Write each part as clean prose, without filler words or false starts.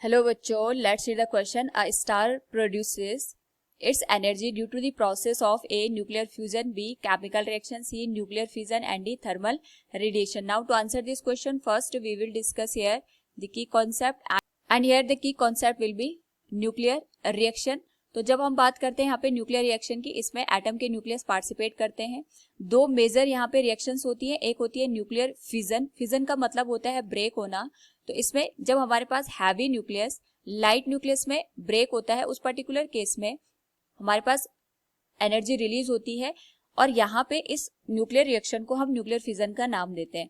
Hello बच्चों, let's read the question. A star produces its energy due to the process of A. nuclear fusion, B. chemical reaction, C. nuclear fission, and D. thermal radiation. Now to answer this question, first we will discuss here the key concept, and here the key concept will be nuclear reaction. तो जब हम बात करते हैं यहाँ पे nuclear reaction की, इसमें एटम के न्यूक्लियस पार्टिसिपेट करते हैं. दो मेजर यहाँ पे रिएक्शंस होती है. एक होती है न्यूक्लियर फिजन. फिजन का मतलब होता है ब्रेक होना. तो इसमें जब हमारे पास हैवी न्यूक्लियस लाइट न्यूक्लियस में ब्रेक होता है, उस पर्टिकुलर केस में हमारे पास एनर्जी रिलीज होती है और यहाँ पे इस न्यूक्लियर रिएक्शन को हम न्यूक्लियर फिजन का नाम देते हैं.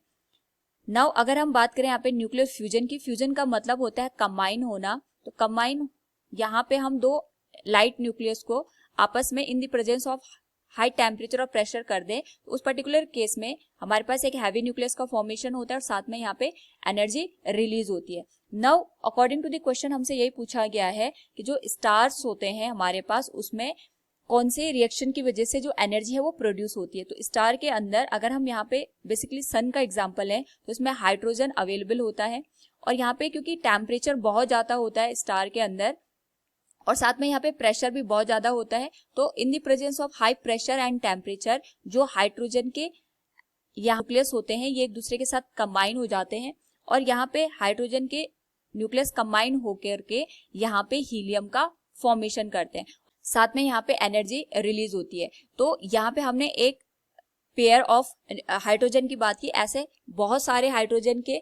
नाउ अगर हम बात करें यहाँ पे न्यूक्लियर फ्यूजन की, फ्यूजन का मतलब होता है कंबाइन होना. तो कंबाइन यहाँ पे हम दो लाइट न्यूक्लियस को आपस में in the presence of high temperature और प्रेशर कर दें, तो उस पर्टिकुलर केस में हमारे पास एक हैवी न्यूक्लियस का फॉर्मेशन होता है और साथ में यहाँ पे एनर्जी रिलीज होती है. Now according to the question हमसे यही पूछा गया है कि जो स्टार्स होते हैं हमारे पास, उसमें कौन से रिएक्शन की वजह से जो एनर्जी है वो प्रोड्यूस होती है. तो स्टार के अंदर अगर हम यहाँ पे बेसिकली सन का एग्जांपल है, तो इसमें हाइड्रोजन अवेलेबल होता है और यहाँ पे क्योंकि टेम्परेचर बहुत ज्यादा होता है स्टार के अंदर और साथ में यहाँ पे प्रेशर भी बहुत ज्यादा होता है, तो in the presence of high pressure and temperature जो हाइड्रोजन के यहाँ न्यूक्लियस होते हैं ये एक दूसरे के साथ कंबाइन हो जाते हैं और यहाँ पे हाइड्रोजन के न्यूक्लियस कंबाइन होकर के यहाँ पे हीलियम का फॉर्मेशन करते हैं. साथ में यहाँ पे एनर्जी रिलीज होती है. तो यहाँ पे हमने एक पेयर ऑफ हाइड्रोजन की बात की. ऐसे बहुत सारे हाइड्रोजन के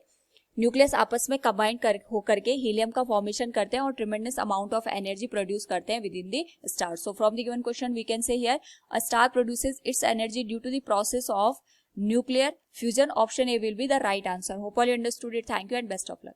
न्यूक्लियस आपस में कंबाइन होकर के हीलियम का फॉर्मेशन करते हैं और tremendous amount of energy produce करते हैं within the star. So from the given question we can say here a star produces its energy due to the process of nuclear fusion. Option A will be the right answer. Hope all you understood it. Thank you and best of luck.